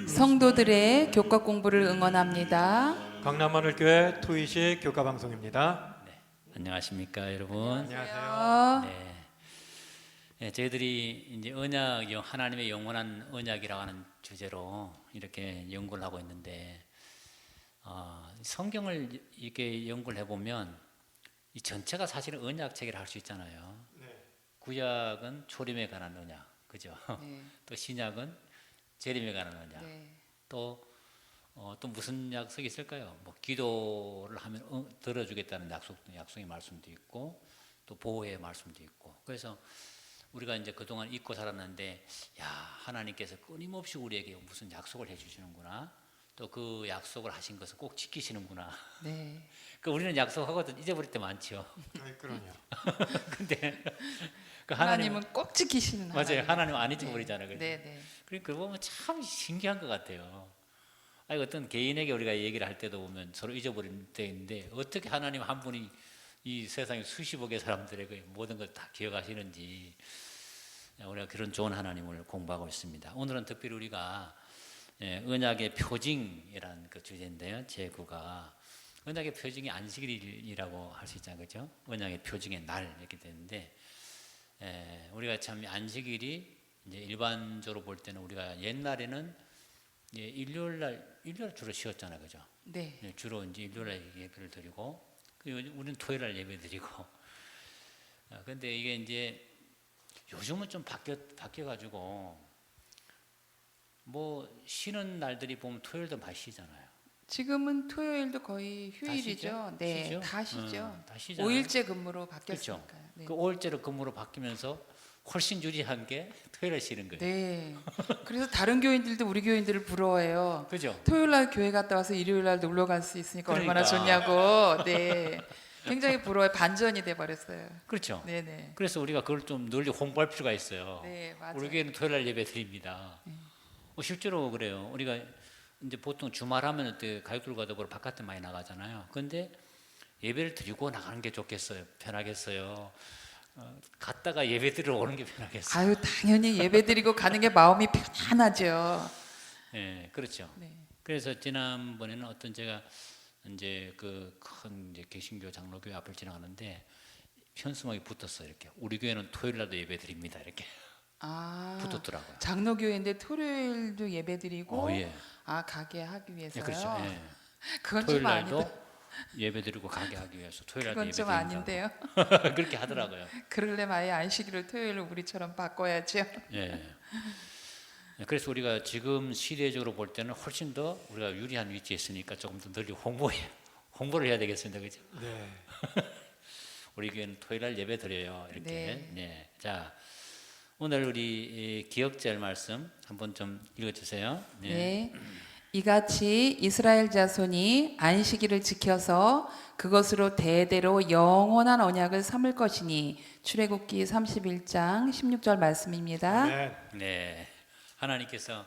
성도들의 교과 공부를 응원합니다. 강남하늘교회 토이식 교과 방송입니다. 안녕하십니까 여러분. 안녕하세요. 저희들이 이제 언약, 하나님의 영원한 언약이라고 하는 주제로 이렇게 연구를 하고 있는데, 성경을 이렇게 연구를 해보면 이 전체가 사실은 언약책이라 할 수 있잖아요. 네. 구약은 초림에 관한 언약, 그죠? 네. 또 신약은 재림에 관한 언약. 네. 또 무슨 약속이 있을까요? 뭐 기도를 하면 들어주겠다는 약속의 말씀도 있고, 또 보호의 말씀도 있고. 그래서 우리가 이제 그동안 잊고 살았는데, 야, 하나님께서 끊임없이 우리에게 무슨 약속을 해주시는구나. 또 그 약속을 하신 것을 꼭 지키시는구나. 네. 그 우리는 약속하거든 잊어버릴 때 많죠. 그럼요. 근데 그 하나님은 꼭 지키시는 맞아요. 하나님. 하나님 안 잊어버리잖아요. 네, 네. 그러니까 보면 참 신기한 것 같아요. 아니, 어떤 개인에게 우리가 얘기를 할 때도 보면 서로 잊어버릴 때 있는데, 어떻게 하나님 한 분이 이 세상에 수십억의 사람들에게 모든 걸 다 기억하시는지, 우리가 그런 좋은 하나님을 공부하고 있습니다. 오늘은 특별히 우리가 언약의 표징이라는 그 주제인데요. 제9가 언약의 표징이 안식일이라고 할 수 있잖아요, 그렇죠? 언약의 표징의 날 이렇게 되는데, 우리가 참 안식일이 이제 일반적으로 볼 때는 우리가 옛날에는 일요일 주로 쉬었잖아요, 그죠? 네. 주로 이제 일요일 날 예배를 드리고, 우리는 토요일 날 예배 드리고. 근데 이게 이제 요즘은 좀 바뀌어가지고, 뭐 쉬는 날들이 보면 토요일도 많이 쉬잖아요. 지금은 토요일도 거의 다 휴일이죠. 쉬죠? 네, 쉬죠? 다 쉬죠. 다 쉬잖아요. 5일째 근무로 그렇죠. 바뀌었으니까요. 네. 그 5일째로 근무로 바뀌면서 훨씬 유리한 게 토요일에 쉬는 거예요. 네. 그래서 다른 교인들도 우리 교인들을 부러워해요. 그죠? 토요일 날 교회 갔다 와서 일요일 날 놀러 갈 수 있으니까 얼마나 그러니까. 좋냐고. 네. 굉장히 부러워요. 반전이 돼 버렸어요. 그렇죠. 네, 네. 그래서 우리가 그걸 좀 널리 홍보할 필요가 있어요. 네, 맞아요. 우리 교회는 토요일 날 예배 드립니다. 실제로 그래요. 우리가 이제 보통 주말 하면 어때 가족들과 더불어 바깥에 많이 나가잖아요. 근데 예배를 드리고 나가는 게 좋겠어요? 편하겠어요? 갔다가 예배 드리러 오는 게 편하겠어요? 아유, 당연히 예배드리고 가는 게 마음이 편하죠. 네, 그렇죠. 네. 그래서 지난번에는 어떤 제가 이제 그 큰 이제 개신교 장로교회 앞을 지나가는데 현수막이 붙었어요. 이렇게 우리 교회는 토요일 날도 예배 드립니다. 이렇게 아, 붙었더라고요. 장로교회인데 토요일도 예배드리고 예. 가게 하기 위해서요. 그렇죠. 예. 그건 토요일 좀 날도 아닌데. 예배 드리고 가게 하기 위해서 토요일 날도 그건 예배 좀 드린다고. 아닌데요. 그렇게 하더라고요. 그러려면 아예 안식일을 토요일로 우리처럼 바꿔야죠. 예. 그래서 우리가 지금 시대적으로 볼 때는 훨씬 더 우리가 유리한 위치에 있으니까 조금 더 널리 홍보를 해야 되겠습니다. 그죠? 네. 우리 교회는 토요일 날 예배 드려요. 이렇게. 네. 네. 자, 오늘 우리 기억절 말씀 한번 좀 읽어 주세요. 네. 이같이 이스라엘 자손이 안식일을 지켜서 그것으로 대대로 영원한 언약을 삼을 것이니 출애굽기 31장 16절 말씀입니다. 아멘. 네. 하나님께서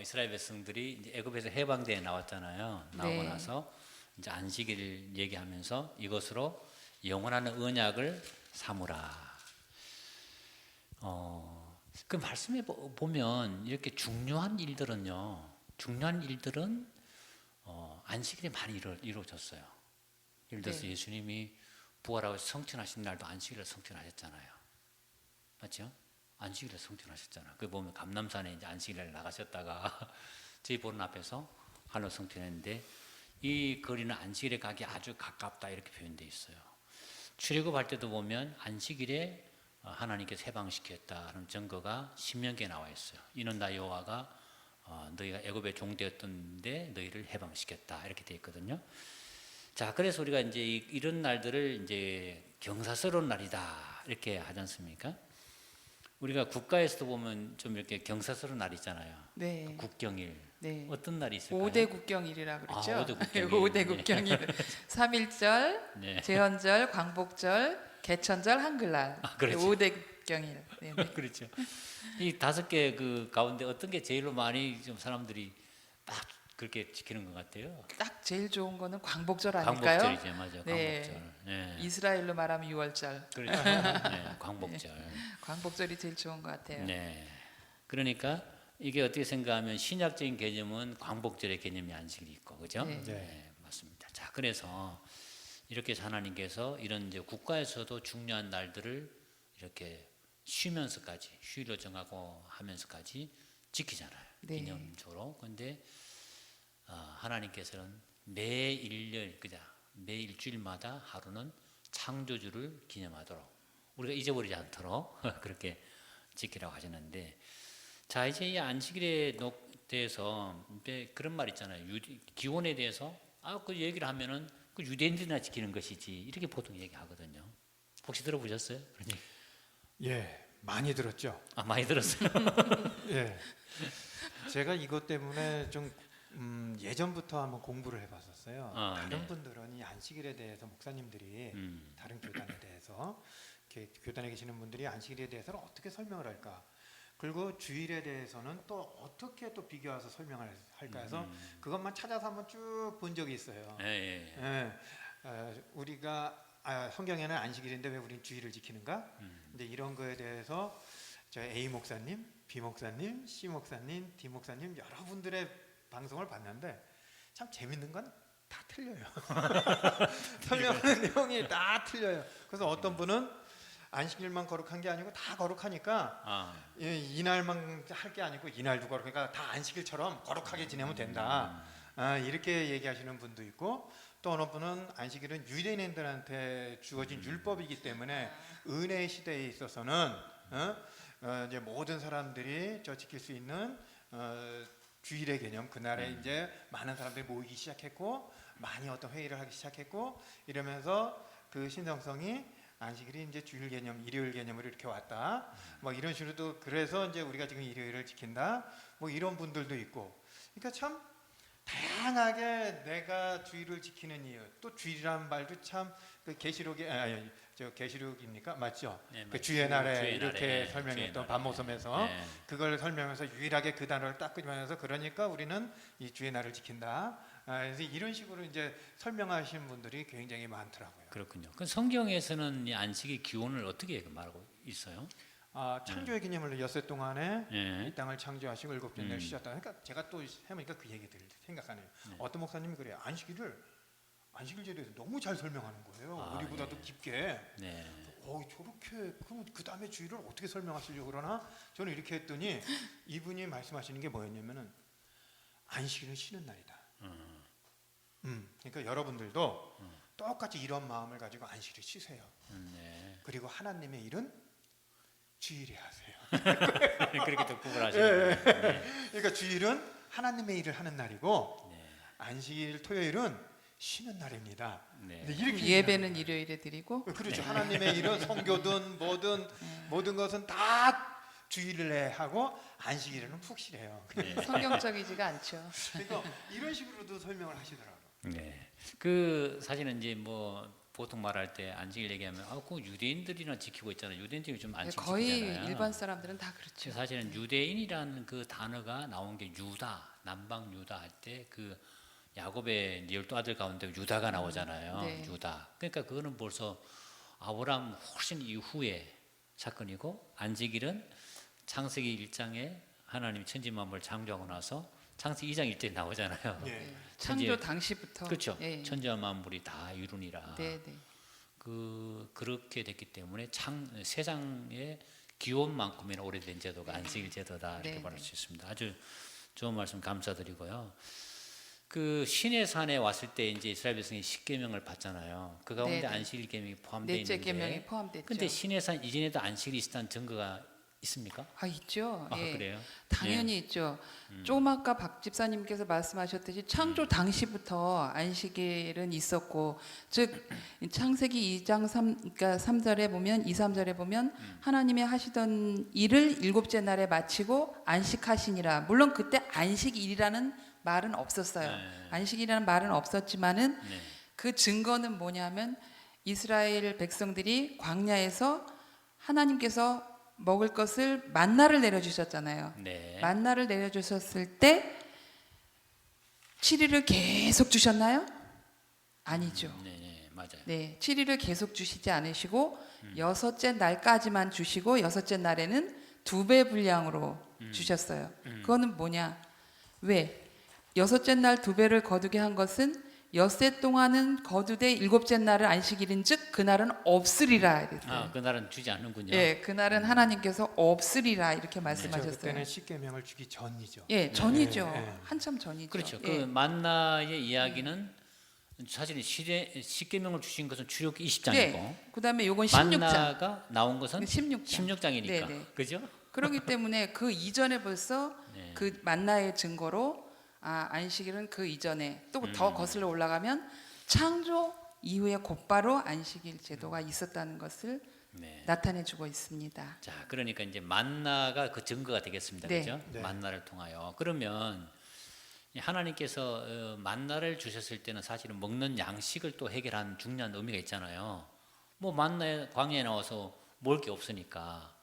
이스라엘 백성들이 이제 애굽에서 해방대에 나왔잖아요. 나오고 네. 나서 이제 안식일을 얘기하면서 이것으로 영원한 언약을 삼으라. 그 말씀에 보면 이렇게 중요한 일들은 안식일에 많이 이루어졌어요. 예를 들어서 네. 예수님이 부활하고 성천하신 날도 안식일에 성천하셨잖아요. 맞죠? 안식일에 성천하셨잖아요. 그 보면 감람산에 이제 안식일에 나가셨다가 저희 보는 앞에서 하늘 성천했는데, 이 거리는 안식일에 가기 아주 가깝다 이렇게 표현되어 있어요. 출애굽할 때도 보면 안식일에 하나님께서 해방시켰다는 증거가 신명기에 나와 있어요. 이는 나 여호와가 너희가 애굽의 종되었던데 너희를 해방시켰다 이렇게 되어 있거든요. 자, 그래서 우리가 이제 이런 날들을 이제 경사스러운 날이다 이렇게 하지 않습니까? 우리가 국가에서도 보면 좀 이렇게 경사스러운 날 있잖아요. 네. 국경일. 네. 어떤 날이 있을까요? 5대 국경일이라 그러죠. 5대 국경일. 5대 국경일. 3.1절, 네. 제헌절, 광복절, 개천절, 한글날. 그렇죠. 5대 국경일. 네, 네. 그렇죠. 이 5개 그 가운데 어떤 게 제일로 많이 좀 사람들이 막 그렇게 지키는 것 같아요. 딱 제일 좋은 거는 광복절 아닐까요? 광복절이죠, 맞아요. 네. 광복절. 네. 이스라엘로 말하면 6월절. 그렇죠. 네, 광복절. 광복절이 제일 좋은 것 같아요. 네. 그러니까 이게 어떻게 생각하면 신약적인 개념은 광복절의 개념이 안식일이 있고, 그죠? 네. 네. 맞습니다. 자, 그래서 이렇게 하나님께서 이런 이제 국가에서도 중요한 날들을 이렇게 쉬면서까지 휴일로 정하고 하면서까지 지키잖아요. 네. 기념적으로. 근데 하나님께서는 매 일요일 그자 매 일주일마다 하루는 창조주를 기념하도록 우리가 잊어버리지 않도록 그렇게 지키라고 하셨는데, 자 이제 이 안식일에 대해서 이제 그런 말 있잖아요. 기원에 대해서 그 얘기를 하면은 그 유대인들이나 지키는 것이지 이렇게 보통 얘기하거든요. 혹시 들어보셨어요? 예, 많이 들었죠. 많이 들었어요. 예, 제가 이것 때문에 좀 예전부터 한번 공부를 해봤었어요. 다른 네. 분들은 이 안식일에 대해서 목사님들이 다른 교단에 대해서 이렇게 교단에 계시는 분들이 안식일에 대해서는 어떻게 설명을 할까? 그리고 주일에 대해서는 또 어떻게 또 비교해서 설명을 할까 해서 그것만 찾아서 한번 쭉 본 적이 있어요. 예. 우리가 성경에는 안식일인데 왜 우리는 주일을 지키는가? 근데 이런 거에 대해서 저 A 목사님, B 목사님, C 목사님, D 목사님 여러분들의 방송을 봤는데 참 재밌는 건 다 틀려요. 설명하는 내용이 다 틀려요. 그래서 어떤 분은 안식일만 거룩한 게 아니고 다 거룩하니까 이날만 할 게 아니고 이날도 거룩하니까 다 안식일처럼 거룩하게 지내면 된다. 이렇게 얘기하시는 분도 있고, 또 어느 분은 안식일은 유대인들한테 주어진 율법이기 때문에 은혜의 시대에 있어서는 이제 모든 사람들이 지킬 수 있는 주일의 개념, 그날에 이제 많은 사람들이 모이기 시작했고 많이 어떤 회의를 하기 시작했고 이러면서 그 신성성이 안식일이 이제 주일 개념, 일요일 개념으로 이렇게 왔다. 뭐 이런 식으로도 그래서 이제 우리가 지금 일요일을 지킨다. 뭐 이런 분들도 있고. 그러니까 참 다양하게 내가 주일을 지키는 이유. 또 주일이란 말도 참 그 계시록에 저 계시록입니까? 맞죠? 네, 그 주의 날에 주의 이렇게 날에, 설명했던 주의 날에. 반모섬에서 네. 그걸 설명해서 유일하게 그 단어를 딱 끄집어내서 그러니까 우리는 이 주의 날을 지킨다. 그래서 이런 식으로 이제 설명하시는 분들이 굉장히 많더라고요. 그렇군요. 그 성경에서는 이 안식의 기원을 어떻게 말하고 있어요? 창조의 기념을 엿새 동안에 예. 이 땅을 창조하시고 일곱째 날 쉬셨다. 그러니까 제가 또 해보니까 그 얘기들을 생각하네요. 어떤 목사님이 그래요. 안식일 제도에서 너무 잘 설명하는 거예요. 우리보다도 깊게. 네. 저렇게 그럼 그 다음에 주일을 어떻게 설명하시려고 그러나 저는 이렇게 했더니 이분이 말씀하시는 게 뭐였냐면은 안식일은 쉬는 날이다. 그러니까 여러분들도 똑같이 이런 마음을 가지고 안식일을 쉬세요. 네. 그리고 하나님의 일은 주일에 하세요. 그렇게 또 구분하시는 거예요. 네. 그러니까 주일은 하나님의 일을 하는 날이고 네. 안식일 토요일은 쉬는 날입니다. 네. 근데 이렇게 예배는 일요일에 드리고 그렇죠. 하나님의 일은 성교든 뭐든 모든 것은 다 주일에 하고 안식일에는 푹 쉬래요. 네. 성경적이지가 않죠. 그러니까 이런 식으로도 설명을 하시더라고요. 네. 그 사실은 이제 뭐 보통 말할 때 안식일 얘기하면 그 유대인들이나 지키고 있잖아요. 유대인들이 좀 안식 거의 지키잖아요. 일반 사람들은 다 그렇죠. 사실은 유대인이라는 그 단어가 나온 게 유다, 남방 유다 할 때 그 야곱의 12아들 가운데 유다가 나오잖아요. 네. 유다. 그러니까 그거는 벌써 아브라함 훨씬 이후의 사건이고, 안식일은 창세기 1장에 하나님이 천지 만물을 창조하고 나서 창세기 2장 1절에 나오잖아요. 예. 창조 당시부터 그렇죠. 예. 천지와 만물이 다 이루니라. 네. 그렇게 됐기 때문에 세상의 기원만큼이나 오래된 제도가 안식일 제도다 이렇게 네. 말할 수 있습니다. 아주 좋은 말씀 감사드리고요. 그 시내 산에 왔을 때 이제 이스라엘 백성이 10계명을 받잖아요. 그 가운데 네. 안식일 계명이 포함되어 넷째 있는데, 계명이 포함됐죠. 근데 시내 산 이전에도 안식일이 있었다는 증거가 있습니까? 있죠. 예. 그래요? 당연히 있죠. 좀 아까 박 집사님께서 말씀하셨듯이 창조 당시부터 안식일은 있었고, 즉 창세기 2장 3절에 보면 2, 3절에 보면 하나님이 하시던 일을 일곱째 날에 마치고 안식하시니라. 물론 그때 안식일이라는 말은 없었어요. 네. 안식이라는 말은 없었지만은 네. 그 증거는 뭐냐면 이스라엘 백성들이 광야에서 하나님께서 먹을 것을 만나를 내려주셨잖아요. 네. 만나를 내려주셨을 때 7일을 계속 주셨나요? 아니죠. 네, 맞아요. 네, 7일을 계속 주시지 않으시고 여섯째 날까지만 주시고 여섯째 날에는 2배 분량으로 주셨어요. 그거는 뭐냐? 왜? 여섯째 날 2배를 거두게 한 것은 엿새 동안은 거두되 일곱째 날을 안식일인즉 그날은 없으리라 이랬어요. 아, 그날은 주지 않는군요. 예, 그날은 하나님께서 없으리라 이렇게 그렇죠. 말씀하셨어요. 그때는 십계명을 주기 전이죠. 예, 전이죠. 네, 네. 한참 전이죠. 그렇죠. 예. 그 만나의 이야기는 사실 십계명을 주신 것은 출애굽기 20장이고 네. 그다음에 요건 16장. 만나가 나온 것은 16장. 16장이니까. 네, 네. 그죠? 그렇기 때문에 그 이전에 벌써 네. 그 만나의 증거로 안식일은 그 이전에 또 더 거슬러 올라가면 창조 이후에 곧바로 안식일 제도가 있었다는 것을 네. 나타내 주고 있습니다. 자, 그러니까 이제 만나가 그 증거가 되겠습니다. 네. 그죠? 네. 만나를 통하여. 그러면 하나님께서 만나를 주셨을 때는 사실은 먹는 양식을 또 해결한 중요한 의미가 있잖아요. 뭐 만나에 광야에 나와서 먹을 게 없으니까.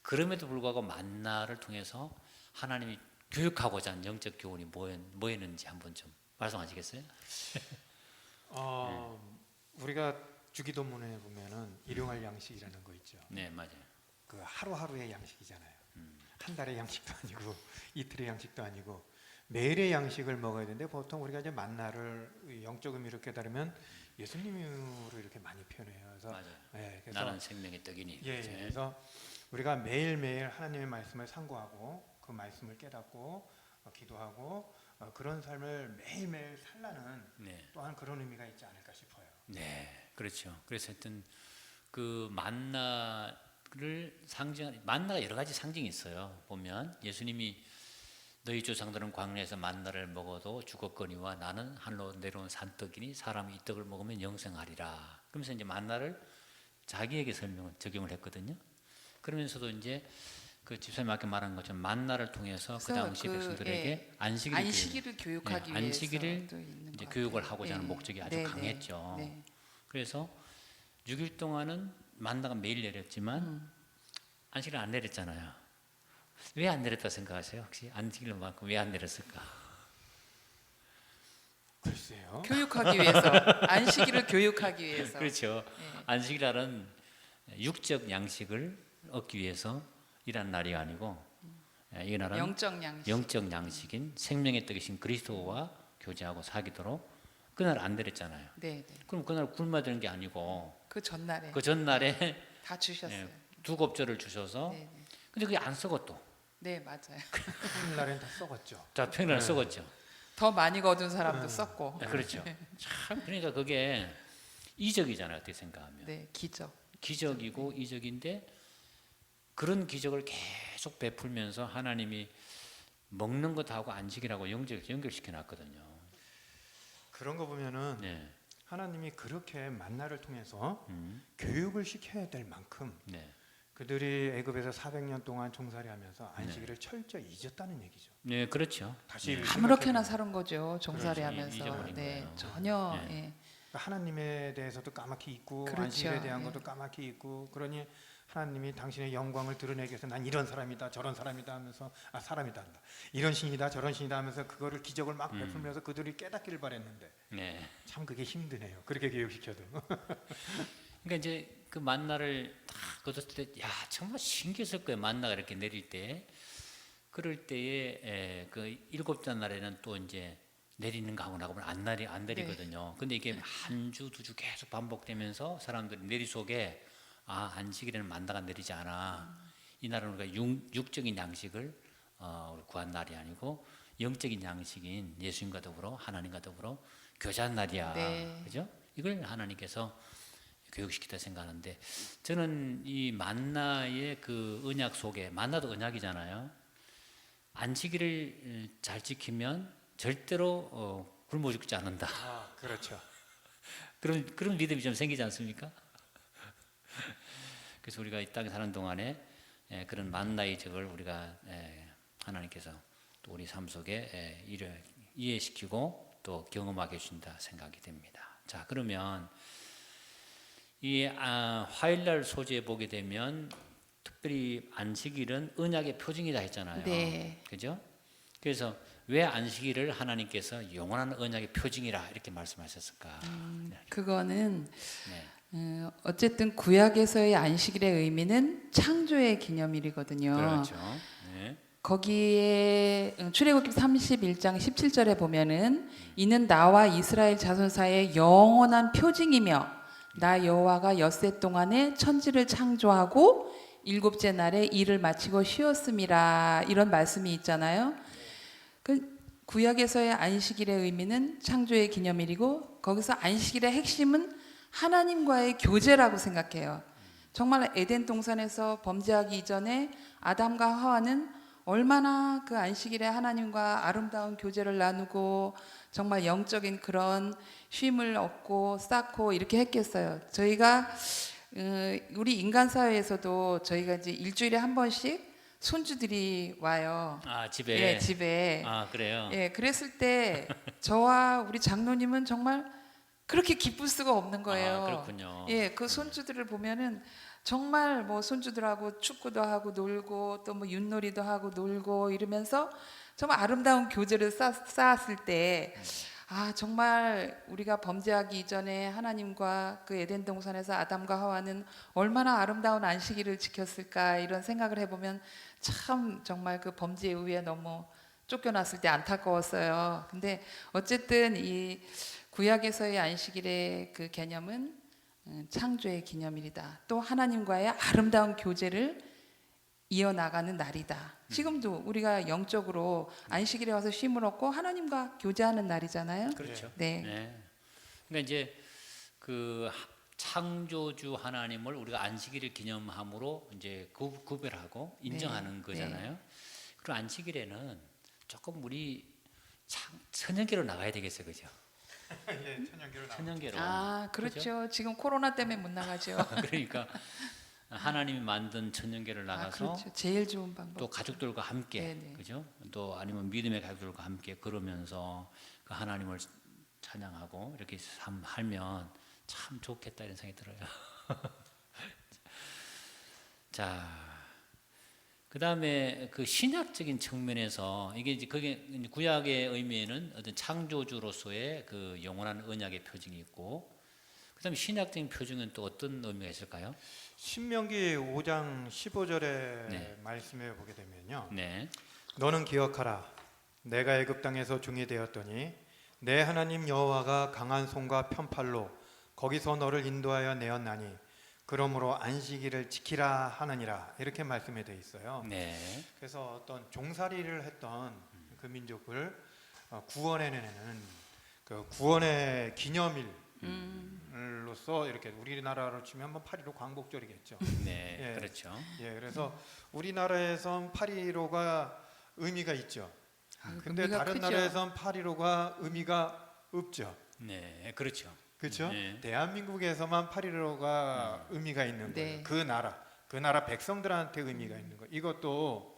그럼에도 불구하고 만나를 통해서 하나님이 교육하고자 한 영적 교훈이 뭐였는지 한번 좀 말씀하시겠어요? 우리가 주기도문에 보면은 일용할 양식이라는 거 있죠. 네, 맞아요. 그 하루하루의 양식이잖아요. 한 달의 양식도 아니고 이틀의 양식도 아니고 매일의 양식을 먹어야 되는데 보통 우리가 이제 만나를 영적 의미로 깨달으면 예수님으로 이렇게 많이 표현해요. 그래서 맞아요. 네, 그래서 나는 생명의 떡이니. 예, 그죠? 그래서 우리가 매일매일 하나님의 말씀을 상고하고 그 말씀을 깨닫고 기도하고 그런 삶을 매일매일 살라는 네. 또한 그런 의미가 있지 않을까 싶어요. 네, 그렇죠. 그래서 하여튼 그 만나를 만나가 여러 가지 상징이 있어요. 보면 예수님이 너희 조상들은 광야에서 만나를 먹어도 죽었거니와 나는 하늘로 내려온 산떡이니 사람이 이 떡을 먹으면 영생하리라. 그러면서 이제 만나를 자기에게 적용을 했거든요. 그러면서도 이제 그 집사님 아까 말한 것처럼 만나를 통해서 그 당시 백성들에게 안식일을 교육하기 위해서 안식일을 이제 교육을 하고자 하는 목적이 아주 강했죠. 네. 그래서 6일 동안은 만나가 매일 내렸지만 안식일은 안 내렸잖아요. 왜 안 내렸다 생각하세요? 혹시 안식일만큼 왜 안 내렸을까? 글쎄요. 교육하기 위해서 안식일을 교육하기 위해서. 그렇죠. 네. 안식일날은 육적 양식을 얻기 위해서 일하는 날이 아니고 이 날은 영적 양식. 영적 양식인 생명의 떡이신 그리스도와 교제하고 사귀도록 그날 안 내렸잖아요. 네, 네. 그럼 그날 굶어야 되는 게 아니고 그 전날에 그 전날에 다 주셨어요. 두 곱절을 주셔서 네, 네. 근데 그게 안 썩어 또. 네, 맞아요. 평일날엔 다 썩었죠. 자, 평일날 네. 썩었죠. 더 많이 거둔 사람도 썼고. 네, 그렇죠. 참 그러니까 그게 이적이잖아요. 어떻게 생각하면. 네, 기적. 기적이고 이적인데 그런 계속 베풀면서 하나님이 먹는 것하고 안식이라고 연결시켜 놨거든요. 그런 거 보면은 네. 하나님이 그렇게 만나를 통해서 교육을 시켜야 될 만큼 네. 그들이 애굽에서 400년 동안 종살이하면서 안식일을 철저히 잊었다는 얘기죠. 네, 그렇죠. 다시 네. 아무렇게나 사는 거죠. 종살이 그렇죠. 하면서. 잊어버린 네, 거예요. 전혀. 네. 예. 하나님에 대해서도 까맣게 잊고 그렇죠. 안식일에 대한 예. 것도 까맣게 잊고 그러니 하나님이 당신의 영광을 드러내기 위해서 난 이런 사람이다 저런 사람이다 하면서 사람이다 한다 이런 신이다 저런 신이다 하면서 그거를 기적을 막 베풀면서 그들이 깨닫기를 바랬는데 네. 참 그게 힘드네요. 그렇게 교육시켜도. 그러니까 이제 그 만나를 다 거뒀을 때, 야 정말 신기했을 거예요. 만나가 이렇게 내릴 때, 그럴 때에 그 일곱째 날에는 또 이제 내리는 거 하고 나가면 안 내리거든요. 네. 근데 이게 한 주, 두 주 계속 반복되면서 사람들이 내리 속에 안식일에는 만나가 내리지 않아. 이날은 우리가 육적인 양식을 구한 날이 아니고 영적인 양식인 예수님과 더불어 하나님과 더불어 교제한 날이야. 네. 그죠? 이걸 하나님께서 교육시키다 생각하는데 저는 이 만나의 그 언약 속에 만나도 언약이잖아요. 안식일을 잘 지키면 절대로 굶어 죽지 않는다. 그렇죠. 그런 믿음이 좀 생기지 않습니까? 그래서 우리가 이 땅에 사는 동안에 그런 만나의 적을 우리가 하나님께서 또 우리 삶 속에 이해시키고 또 경험하게 해준다 생각이 됩니다. 자, 그러면 이 화요일날 소재에 보게 되면 특별히 안식일은 언약의 표징이다 했잖아요. 네. 그죠? 그래서 왜 안식일을 하나님께서 영원한 언약의 표징이라 이렇게 말씀하셨을까? 그거는 네. 어쨌든 구약에서의 안식일의 의미는 창조의 기념일이거든요. 그렇죠. 네. 거기에 출애굽기 31장 17절에 보면은 이는 나와 이스라엘 자손 사이의 영원한 표징이며 나 여호와가 엿새 동안에 천지를 창조하고 일곱째 날에 일을 마치고 쉬었음이라 이런 말씀이 있잖아요. 그 구약에서의 안식일의 의미는 창조의 기념일이고 거기서 안식일의 핵심은 하나님과의 교제라고 생각해요. 정말 에덴 동산에서 범죄하기 이전에 아담과 하와는 얼마나 그 안식일에 하나님과 아름다운 교제를 나누고 정말 영적인 그런 쉼을 얻고 쌓고 이렇게 했겠어요. 저희가 우리 인간 사회에서도 저희가 이제 일주일에 한 번씩 손주들이 와요. 아, 집에. 예, 집에. 아, 그래요. 예, 그랬을 때 저와 우리 장로님은 정말 그렇게 기쁠 수가 없는 거예요. 아, 그렇군요. 예, 그 손주들을 보면은 정말 뭐 손주들하고 축구도 하고 놀고 또 뭐 윷놀이도 하고 놀고 이러면서 정말 아름다운 교제를 쌓았을 때 아, 정말 우리가 범죄하기 이전에 하나님과 그 에덴 동산에서 아담과 하와는 얼마나 아름다운 안식일을 지켰을까 이런 생각을 해보면 참 정말 그 범죄에 의해 너무 쫓겨났을 때 안타까웠어요. 근데 어쨌든 이 구약에서의 안식일의 그 개념은 창조의 기념일이다. 또 하나님과의 아름다운 교제를 이어나가는 날이다. 지금도 우리가 영적으로 안식일에 와서 쉼을 얻고 하나님과 교제하는 날이잖아요. 그렇죠. 네. 네. 그러니까 이제 그 창조주 하나님을 우리가 안식일을 기념함으로 이제 구별하고 인정하는 네. 거잖아요. 그리고 안식일에는 조금 우리 천연계로 나가야 되겠어요, 그죠? 예, 천연기로 나와. 천연계로. 아, 그렇죠. 그죠? 지금 코로나 때문에 못 나가죠. 그러니까 하나님이 만든 천연계를 아, 나가서 그렇죠. 제일 좋은 방법. 또 가족들과 함께, 네네. 그죠? 또 아니면 믿음의 가족들과 함께 걸으면서 그 하나님을 찬양하고 이렇게 하면 참 좋겠다 이런 생각이 들어요. 자, 그 다음에 그 신약적인 측면에서 이게 이제 그게 구약의 의미에는 어떤 창조주로서의 그 영원한 언약의 표징이 있고, 그 다음에 신약적인 표징은 또 어떤 의미가 있을까요? 신명기 5장 15절의 네. 말씀에 보게 되면요. 네, 너는 기억하라. 내가 애굽 땅에서 종이 되었더니 내 하나님 여호와가 강한 손과 편팔로 거기서 너를 인도하여 내었나니 그러므로 안식일을 지키라 하느니라 이렇게 말씀에 되어 있어요. 네, 그래서 어떤 종살이를 했던 그 민족을 구원해내는 그 구원의 기념일로서 이렇게 우리나라로 치면 뭐 8.15 광복절이겠죠. 네, 예. 그렇죠. 예, 그래서 우리나라에선 8.15가 의미가 있죠. 근데 의미가 다른 크죠. 나라에선 8.15가 의미가 없죠. 네, 그렇죠. 그렇죠? 네. 대한민국에서만 8.15가 의미가 있는 거예요. 네. 그 나라 백성들한테 의미가 있는 거예요. 이것도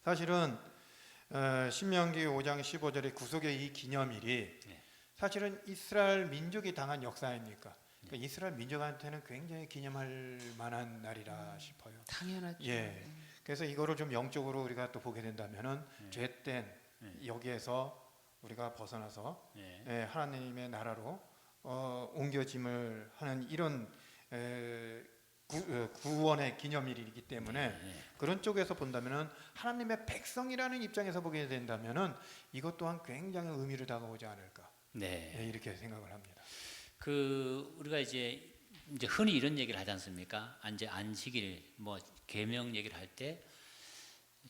사실은 신명기 5장 15절의 구속의 이 기념일이 네. 사실은 이스라엘 민족이 당한 역사 아닙니까? 그러니까 이스라엘 민족한테는 굉장히 기념할 만한 날이라 싶어요. 당연하죠. 예. 그래서 이거를 좀 영적으로 우리가 또 보게 된다면은 죄된 여기에서 우리가 벗어나서 네. 하나님의 나라로 옮겨짐을 하는 이런 구원의 기념일이기 때문에 네. 그런 쪽에서 본다면은 하나님의 백성이라는 입장에서 보게 된다면은 이것 또한 굉장히 의미를 다가오지 않을까 네. 이렇게 생각을 합니다. 그 우리가 이제 흔히 이런 얘기를 하지 않습니까? 이제 안식일 뭐 계명 얘기를 할 때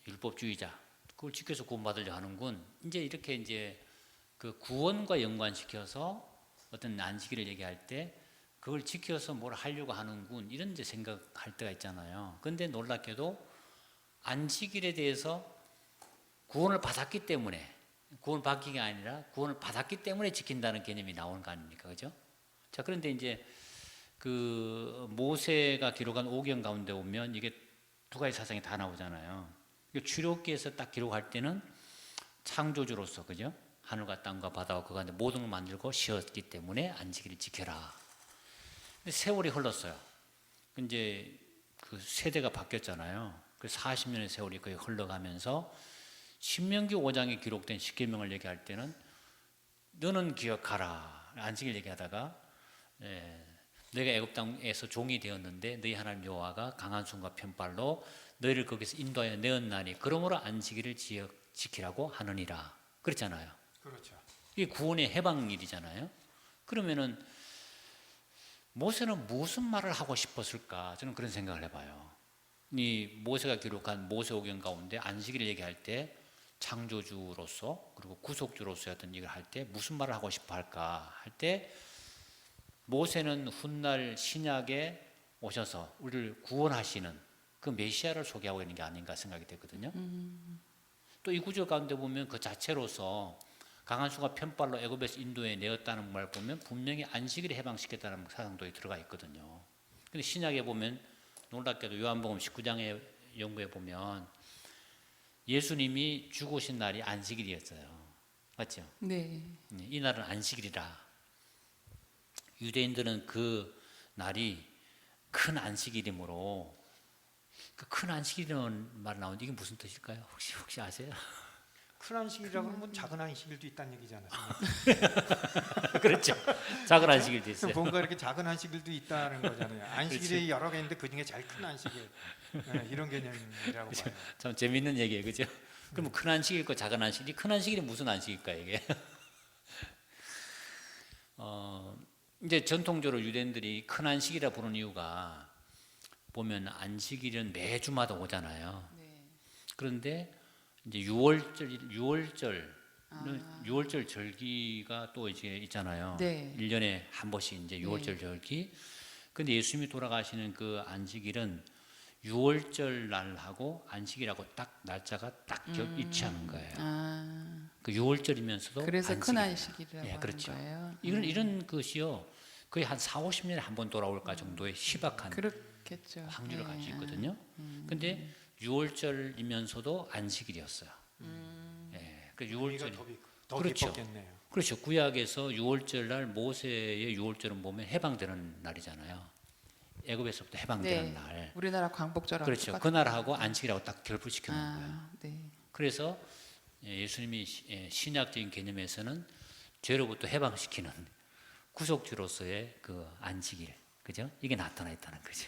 율법주의자 그걸 지켜서 구원받으려 하는군. 이제 이렇게 이제 그 구원과 연관시켜서 어떤 안식일을 얘기할 때 그걸 지켜서 뭘 하려고 하는군 이런 이제 생각할 때가 있잖아요. 그런데 놀랍게도 안식일에 대해서 구원을 받았기 때문에 구원을 받기가 아니라 구원을 받았기 때문에 지킨다는 개념이 나오는 거 아닙니까, 그죠? 자, 그런데 이제 그 모세가 기록한 오경 가운데 보면 이게 두 가지 사상이 다 나오잖아요. 출애굽기에서 딱 기록할 때는 창조주로서, 그죠? 하늘과 땅과 바다와 그 가운데 모든 걸 만들고 쉬었기 때문에 안식일을 지켜라. 근데 세월이 흘렀어요. 이제 그 세대가 바뀌었잖아요. 그 40년의 세월이 거의 흘러가면서 신명기 5장에 기록된 십계명을 얘기할 때는 너는 기억하라 안식일 얘기하다가 너희가 애굽 땅에서 종이 되었는데 너희 하나님 여호와가 강한 손과 편발로 너희를 거기서 인도하여 내었나니 그러므로 안식일을 지키라고 하느니라 그랬잖아요. 그렇죠. 이게 구원의 해방일이잖아요. 그러면은 모세는 무슨 말을 하고 싶었을까? 저는 그런 생각을 해봐요. 이 모세가 기록한 모세오경 가운데 안식일을 얘기할 때 창조주로서 그리고 구속주로서의 어떤 일을 할 때 무슨 말을 하고 싶어 할까 할 때 모세는 훗날 신약에 오셔서 우리를 구원하시는 그 메시아를 소개하고 있는 게 아닌가 생각이 되거든요. 또 이 구절 가운데 보면 그 자체로서 강한 수가 편발로 애굽에서 인도에 내었다는 말 보면 분명히 안식일을 해방시켰다는 사상도에 들어가 있거든요. 근데 신약에 보면 놀랍게도 요한복음 19장의 연구에 보면 예수님이 죽으신 날이 안식일이었어요. 맞죠? 네. 이 날은 안식일이라. 유대인들은 그 날이 큰 안식일이므로 그 큰 안식일이라는 말 나오는데 이게 무슨 뜻일까요? 혹시 아세요? 큰 안식일이라고 하면 작은 안식일도 있다는 얘기잖아요. 그렇죠. 작은 안식일도 있어요. 뭔가 이렇게 작은 안식일도 있다는 거잖아요. 안식일이 여러 개 있는데 그 중에 제일 큰 안식일 이런 개념이라고 봐요. 참 재밌는 얘기예요, 그죠? 그럼 큰 안식일 과 작은 안식일, 큰 안식일이 무슨 안식일까 이게? 이제 전통적으로 유대인들이 큰 안식이라 부르는 이유가 보면 안식일은 매주마다 오잖아요. 네. 그런데 이제 6월절 절기가 또 이제 있잖아요. 네. 1년에 한 번씩 이제 6월절 절기. 근데 예수님이 돌아가시는 그 안식일은 6월절 날하고 안식일하고 딱 날짜가 딱 일치하는 거예요. 그 6월절이면서도 그래서 큰 안식일이에요. 안식일이라고 예, 하는 그렇죠. 거예요. 이런 것이요. 거의 한 4, 50년에 한 번 돌아올까 정도의 희박한 그렇겠죠. 확률을 네. 가지고 있거든요. 근데 6월절이면서도 안식일이었어요. 예, 그 의미가 6월절 더 그렇죠. 깊었겠네요. 그렇죠. 구약에서 6월절 날 모세의 6월절은 보면 해방되는 날이잖아요. 애굽에서부터 해방되는 네. 날. 우리나라 광복절하고 그렇죠. 똑같은 그날하고 안식일하고 딱 결부시켜 놓은 거예요. 네. 그래서 예수님이 신약적인 개념에서는 죄로부터 해방시키는 구속주로서의 그 안식일, 그죠? 이게 나타나 있다는 거죠.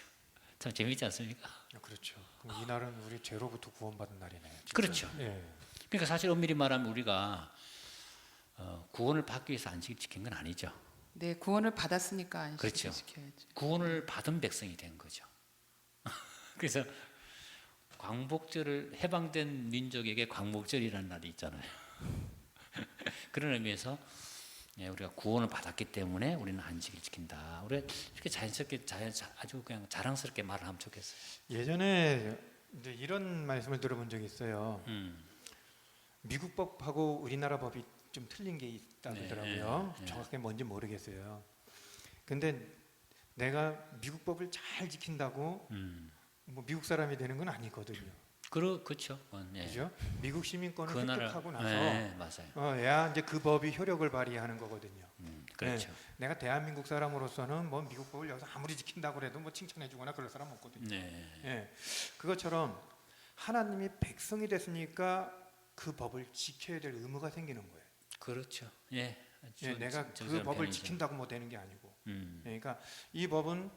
참 재밌지 않습니까? 그렇죠. 그럼 이 날은 우리 죄로부터 구원받은 날이네요. 진짜. 그렇죠. 예. 그러니까 사실 엄밀히 말하면 우리가 구원을 받기 위해서 안식일 지킨 건 아니죠. 네, 구원을 받았으니까 안식을 그렇죠. 지켜야죠. 구원을 받은 백성이 된 거죠. 그래서 광복절을 해방된 민족에게 광복절이라는 날이 있잖아요. 그런 의미에서 우리가 구원을 받았기 때문에 우리는 안식일 지킨다. 우리가 이렇게 자연스럽게 아주 그냥 자랑스럽게 말을 하면 좋겠어요. 예전에 이제 이런 말씀을 들어본 적이 있어요. 미국 법하고 우리나라 법이 좀 틀린 게 있다더라고요. 네. 정확하게 뭔지 모르겠어요. 근데 내가 미국 법을 잘 지킨다고 뭐 미국 사람이 되는 건 아니거든요. 그렇죠. 네. 그죠? 미국 시민권을 그 나라- 획득하고 나서 네, 맞아요. 야 이제 그 법이 효력을 발휘하는 거거든요. 그렇죠. 내가 대한민국 사람으로서는 뭐 미국 법을 여기서 아무리 지킨다고 해도 뭐 칭찬해주거나 그럴 사람 없거든요. 네. 예, 그것처럼 하나님이 백성이 됐으니까 그 법을 지켜야 될 의무가 생기는 거예요. 그렇죠. 예. 예, 내가 그 적절한 법을 표현이죠. 지킨다고 뭐 되는 게 아니고, 음. 예, 그러니까 이 법은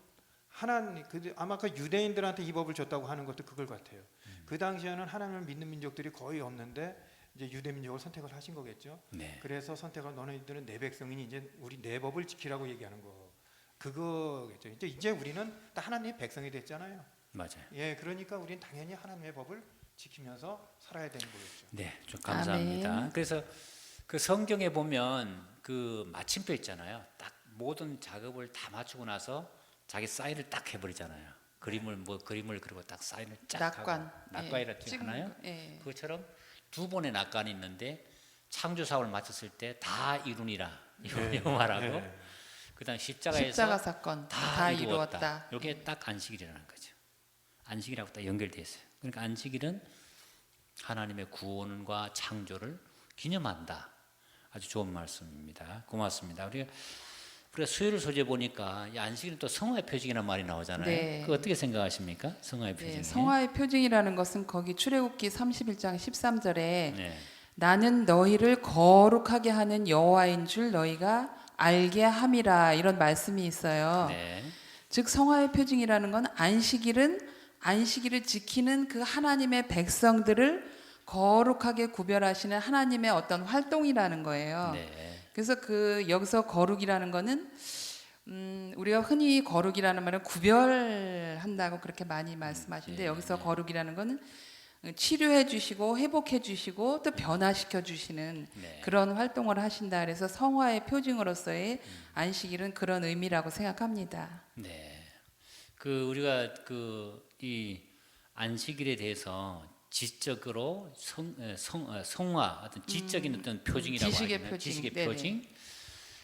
하나님, 아마 그 유대인들한테 이 법을 줬다고 하는 것도 그걸 같아요. 그 당시에는 하나님을 믿는 민족들이 거의 없는데 이제 유대 민족을 선택을 하신 거겠죠. 네. 그래서 선택을 너네들은 내 백성이니 이제 우리 내 법을 지키라고 얘기하는 거, 그거겠죠. 이제 우리는 다 하나님의 백성이 됐잖아요. 맞아요. 예, 그러니까 우리는 당연히 하나님의 법을 지키면서 살아야 되는 거겠죠. 네, 좀 감사합니다. 아멘. 그래서 그 성경에 보면 그 마침표 있잖아요. 딱 모든 작업을 다 맞추고 나서 자기 사인을 딱 해버리잖아요. 그림을 그리고 딱 사인을 쫙 낙관. 하고 낙관이라고 찍는 하나요? 거. 예. 그것처럼 두 번의 낙관이 있는데 창조 사업을 마쳤을 때 다 이루니라 이거 말하고 네. 그다음 십자가에서 십자가 사건 다 이루었다. 이루었다. 이게 딱 안식일이라는 거죠. 안식일하고 딱 연결되어 있어요. 그러니까 안식일은 하나님의 구원과 창조를 기념한다. 아주 좋은 말씀입니다. 고맙습니다. 우리가 그래서 수요일 소재 보니까 이 안식일은 또 성화의 표징이라는 말이 나오잖아요. 네. 그 어떻게 생각하십니까? 성화의 표징. 네, 성화의 표징이라는 것은 거기 출애굽기 31장 13절에 네. 나는 너희를 거룩하게 하는 여호와인 줄 너희가 알게 함이라 이런 말씀이 있어요. 네. 즉 성화의 표징이라는 건 안식일을 지키는 그 하나님의 백성들을 거룩하게 구별하시는 하나님의 어떤 활동이라는 거예요. 네. 그래서 그 여기서 거룩이라는 거는 우리가 흔히 거룩이라는 말은 구별한다고 그렇게 많이 말씀하시는데 네, 여기서 네. 거룩이라는 거는 치료해 주시고 회복해 주시고 또 변화시켜 주시는 네. 그런 활동을 하신다. 그래서 성화의 표징으로서의 안식일은 그런 의미라고 생각합니다. 네. 그 우리가 그 이 안식일에 대해서 지적으로 성화 어떤 지적인 어떤 표징이라고 지식의 하잖아요. 표징. 지식의 네네. 표징.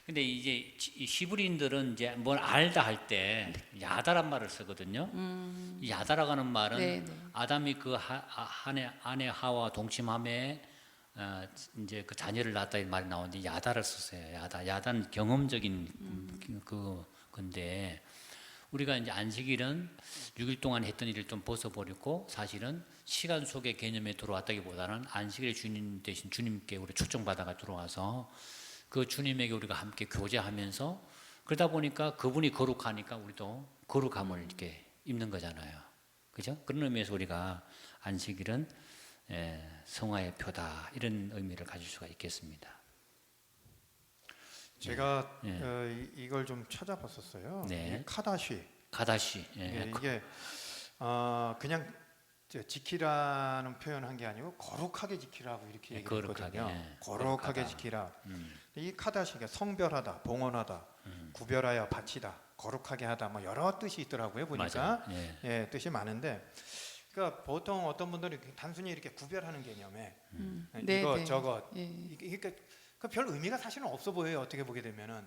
근데 이제 이 히브리인들은 이제 뭘 알다 할 때 야다란 말을 쓰거든요. 이 야다라고 하는 말은 네네. 아담이 그 아내 하와 동침함에 이제 그 자녀를 낳았다 이 말이 나오는데 야다를 썼어요. 야다는 경험적인 그 건데 우리가 이제 안식일은 6일 동안 했던 일을 좀 벗어버리고 사실은 시간 속의 개념에 들어왔다기보다는 안식일의 주님 대신 주님께 우리 초청받아가 들어와서 그 주님에게 우리가 함께 교제하면서 그러다 보니까 그분이 거룩하니까 우리도 거룩함을 이렇게 입는 거잖아요. 그죠? 그런 의미에서 우리가 안식일은 성화의 표다 이런 의미를 가질 수가 있겠습니다. 제가 네. 이걸 좀 찾아봤었어요. 네. 이 카다시. 가다시. 이게 그냥 지키라는 표현한 게 아니고 거룩하게 지키라고 이렇게 얘기를 거룩하게, 했거든요. 예. 거룩하게 거룩하다. 지키라. 음. 이 카다시가 성별하다, 봉헌하다, 구별하여 바치다, 거룩하게 하다, 뭐 여러 뜻이 있더라고요. 보니까 맞아요. 예. 예, 뜻이 많은데, 그러니까 보통 어떤 분들은 단순히 이렇게 구별하는 개념에 네, 이거 네. 저거 예. 이게 별 의미가 사실은 없어 보여요. 어떻게 보게 되면은.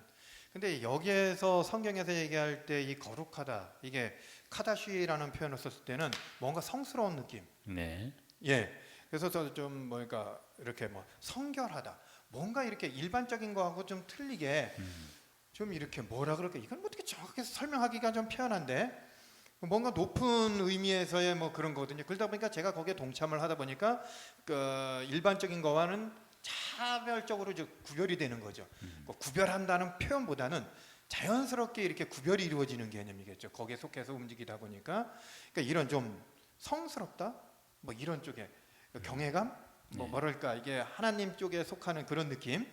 근데 여기에서 성경에서 얘기할 때 이 거룩하다 이게 카다시라는 표현을 썼을 때는 뭔가 성스러운 느낌. 네. 예. 그래서 저 좀 뭐니까 이렇게 뭐 성결하다. 뭔가 이렇게 일반적인 거하고 좀 틀리게 좀 이렇게 뭐라 그럴까? 이건 어떻게 정확하게 설명하기가 좀 피한한데 뭔가 높은 의미에서의 뭐 그런 거거든요. 그러다 보니까 제가 거기에 동참을 하다 보니까 그 일반적인 거와는 차별적으로 이제 구별이 되는 거죠. 그 구별한다는 표현보다는 자연스럽게 이렇게 구별이 이루어지는 개념이겠죠. 거기에 속해서 움직이다 보니까 그러니까 이런 좀 성스럽다, 뭐 이런 쪽에 경외감, 뭐 뭐랄까 이게 하나님 쪽에 속하는 그런 느낌,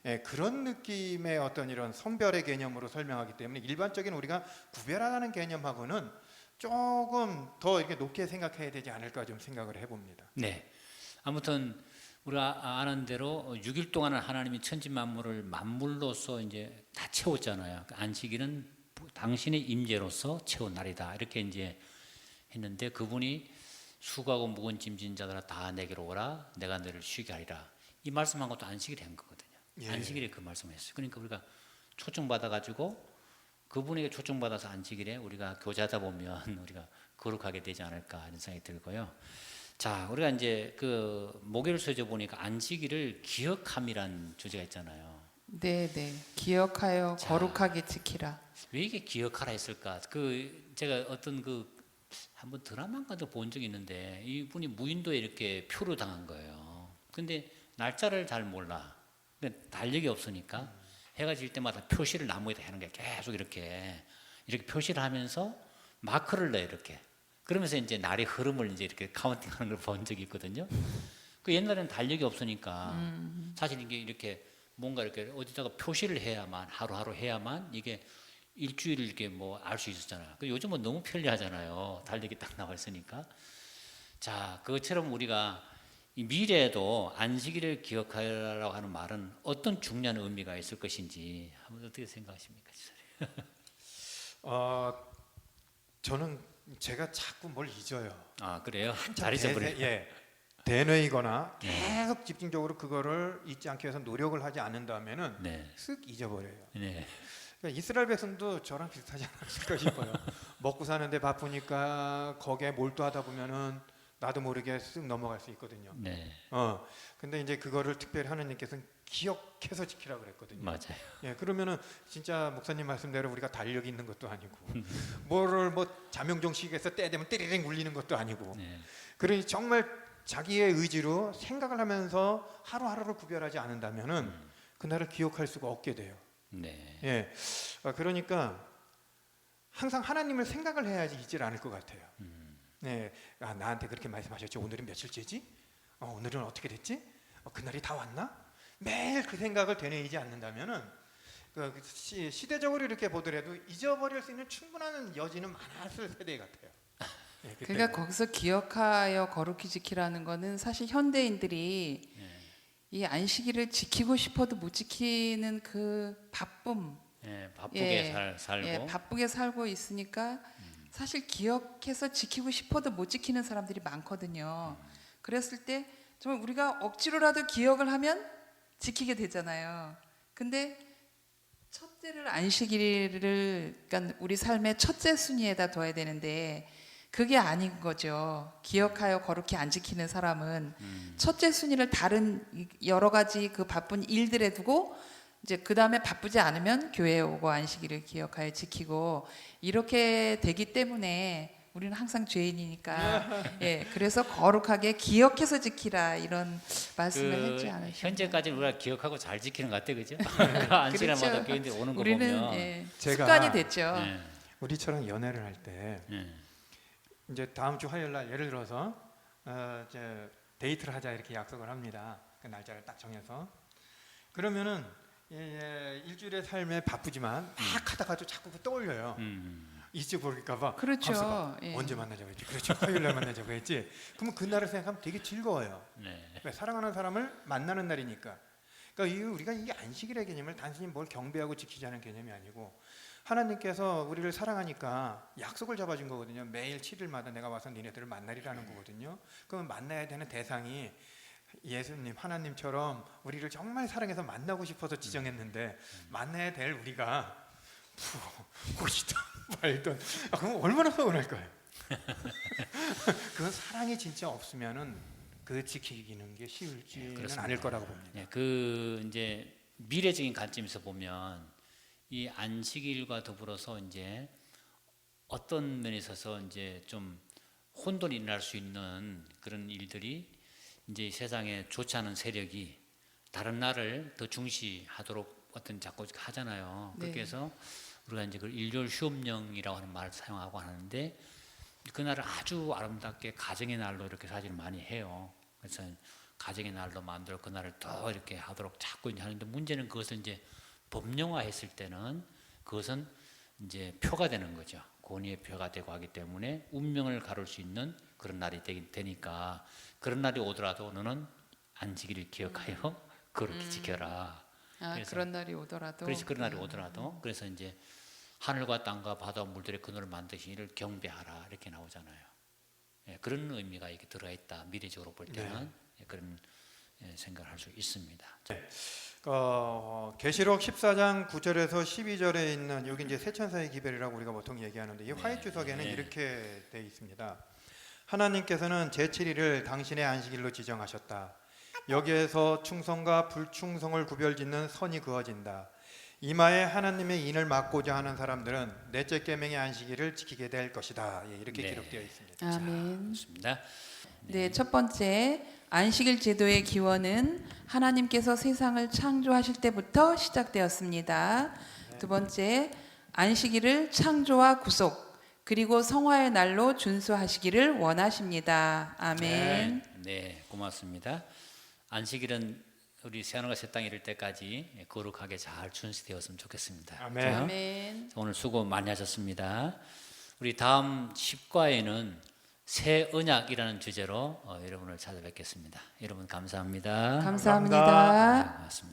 예, 그런 느낌의 어떤 이런 성별의 개념으로 설명하기 때문에 일반적인 우리가 구별하는 개념하고는 조금 더 이렇게 높게 생각해야 되지 않을까 좀 생각을 해봅니다. 네. 아무튼 우리가 아는 대로 6일 동안은 하나님이 천지 만물을 만물로서 이제 다 채웠잖아요. 그 안식일은 당신의 임재로서 채운 날이다. 이렇게 이제 했는데 그분이 수고하고 무거운 짐진 자들아 다 내게로 오라. 내가 너를 쉬게 하리라. 이 말씀한 것도 안식일에 한 거거든요. 예. 안식일에 그 말씀을 했어요. 그러니까 우리가 초청받아 가지고 그분에게 초청받아서 안식일에 우리가 교제하다 보면 우리가 거룩하게 되지 않을까 하는 생각이 들고요. 자, 우리가 이제 그 목요일 소재 보니까 안식일을 기억함이란 주제가 있잖아요. 네, 네. 기억하여 자. 거룩하게 지키라. 왜 이게 기억하라 했을까? 그 제가 어떤 그 한번 드라마인가도 본 적이 있는데 이분이 무인도에 이렇게 표를 당한 거예요. 근데 날짜를 잘 몰라. 근데 달력이 없으니까 해가 질 때마다 표시를 나무에다 하는 게 계속 이렇게 표시를 하면서 마크를 넣어요, 이렇게. 그러면서 이제 날의 흐름을 이제 이렇게 카운팅하는 걸 본 적이 있거든요. 그 옛날에는 달력이 없으니까 사실 이게 이렇게 뭔가 이렇게 어디다가 표시를 해야만 하루하루 해야만 이게 일주일을 이렇게 뭐 알 수 있었잖아요. 그 요즘은 너무 편리하잖아요. 달력이 딱 나와 있으니까. 자, 그것처럼 우리가 이 미래에도 안식일을 기억하라고 하는 말은 어떤 중요한 의미가 있을 것인지 한번 어떻게 생각하십니까? 저는 제가 자꾸 뭘 잊어요. 아, 그래요? 한참 잘 잊어버려요. 예, 대뇌이거나 계속 집중적으로 그거를 잊지 않기 위해서 노력을 하지 않는다면은 네. 쓱 잊어버려요. 네. 그러니까 이스라엘 백성도 저랑 비슷하지 않았을까 싶어요. 먹고 사는데 바쁘니까 거기에 몰두하다 보면은 나도 모르게 쓱 넘어갈 수 있거든요. 네, 근데 이제 그거를 특별히 하나님께서는 기억해서 지키라 그랬거든요. 맞아요. 예, 그러면은 진짜 목사님 말씀대로 우리가 달력이 있는 것도 아니고 뭐를 뭐 자명종식에서 때 되면 띠리링 울리는 것도 아니고 네, 그러니 정말 자기의 의지로 생각을 하면서 하루하루를 구별하지 않는다면은 그날을 기억할 수가 없게 돼요. 네, 예, 그러니까 항상 하나님을 생각을 해야지 잊질 않을 것 같아요. 네, 나한테 그렇게 말씀하셨지. 오늘은 며칠째지? 오늘은 어떻게 됐지? 그날이 다 왔나? 매일 그 생각을 되뇌이지 않는다면은 시대적으로 이렇게 보더라도 잊어버릴 수 있는 충분한 여지는 많았을 세대 같아요. 예, 그러니까 거기서 기억하여 거룩히 지키라는 거는 사실 현대인들이 이 안식일을 지키고 싶어도 못 지키는 그 바쁨, 예, 바쁘게 살고 예, 바쁘게 살고 있으니까 사실 기억해서 지키고 싶어도 못 지키는 사람들이 많거든요. 그랬을 때 정말 우리가 억지로라도 기억을 하면 지키게 되잖아요. 근데 첫째를 안식일을 그러니까 우리 삶의 첫째 순위에다 둬야 되는데 그게 아닌 거죠. 기억하여 거룩히 안 지키는 사람은 첫째 순위를 다른 여러 가지 그 바쁜 일들에 두고 이제 그 다음에 바쁘지 않으면 교회에 오고 안식일을 기억하여 지키고 이렇게 되기 때문에 우리는 항상 죄인이니까 예 그래서 거룩하게 기억해서 지키라 이런 말씀을 했지 않으셨나요? 현재까지는 우리가 기억하고 잘 지키는 것 같아, 그죠? 안식일마다 그렇죠. 교인들이 오는 거 우리는 보면 예, 제가- 습관이 됐죠. 네, 우리처럼 연애를 할 때 네, 이제 다음 주 화요일 날 예를 들어서 이제 데이트를 하자 이렇게 약속을 합니다. 그 날짜를 딱 정해서 그러면은 일주일의 삶에 바쁘지만 막 하다가도 자꾸 떠올려요. 잊어버릴까봐. 그렇죠. 예. 언제 만나자고 했지? 그렇죠. 화요일 날 만나자고 했지. 그러면 그날을 생각하면 되게 즐거워요. 네, 왜? 사랑하는 사람을 만나는 날이니까. 그러니까 우리가 이 안식일의 개념을 단순히 뭘 경배하고 지키자는 개념이 아니고 하나님께서 우리를 사랑하니까 약속을 잡아준 거거든요. 매일 7일마다 내가 와서 니네들을 만나리라는 거거든요. 그러면 만나야 되는 대상이 예수님, 하나님처럼 우리를 정말 사랑해서 만나고 싶어서 지정했는데 만나야 될 우리가 오시다 말던 그럼 얼마나 서운할 거예요. 그 사랑이 진짜 없으면은 그 지키기는 게 쉬울지는 그렇습니다. 않을 거라고 봅니다. 네, 그 이제 미래적인 관점에서 보면 이 안식일과 더불어서 이제 어떤 면에 있어서 이제 좀 혼돈이 일어날 수 있는 그런 일들이 이제 세상에 좋지 않은 세력이 다른 날을 더 중시하도록 어떤 자꾸 하잖아요. 네. 그렇게 해서 우리가 이제 그 일요일 휴업령이라고 하는 말을 사용하고 하는데 그날을 아주 아름답게 가정의 날로 이렇게 사실은 많이 해요. 그래서 가정의 날로 만들어 그날을 더 이렇게 하도록 자꾸 이제 하는데 문제는 그것을 이제 법령화했을 때는 그것은 이제 표가 되는 거죠. 권위의 표가 되고 하기 때문에 운명을 가를 수 있는 그런 날이 되니까 그런 날이 오더라도 너는 안식일을 기억하여 그렇게 지켜라. 그래서 그런 날이 오더라도 그래서 그런 날이 오더라도 그래서 이제 하늘과 땅과 바다와 물들의 그늘을 만드신 이를 경배하라 이렇게 나오잖아요. 예, 그런 의미가 이렇게 들어가 있다. 미래적으로 볼 때는 그런 생각을 할 수 있습니다. 계시록 14장 9절에서 12절에 있는 여기 이제 세천사의 기별이라고 우리가 보통 얘기하는데 이 화해 주석에는 이렇게 돼 있습니다. 하나님께서는 제7일을 당신의 안식일로 지정하셨다. 여기에서 충성과 불충성을 구별짓는 선이 그어진다. 이마에 하나님의 인을 막고자 하는 사람들은 넷째 계명의 안식일을 지키게 될 것이다. 이렇게 기록되어 있습니다. 아멘. 좋습니다. 네, 첫 번째 안식일 제도의 기원은 하나님께서 세상을 창조하실 때부터 시작되었습니다. 두 번째, 안식일을 창조와 구속 그리고 성화의 날로 준수하시기를 원하십니다. 아멘. 네, 고맙습니다. 안식일은 우리 새하늘과 새 땅에 이를 때까지 거룩하게 잘 준수되었으면 좋겠습니다. 아멘. 자, 아멘. 오늘 수고 많이 하셨습니다. 우리 다음 10과에는 새 언약이라는 주제로 여러분을 찾아뵙겠습니다. 여러분 감사합니다. 감사합니다. 네, 고맙습니다.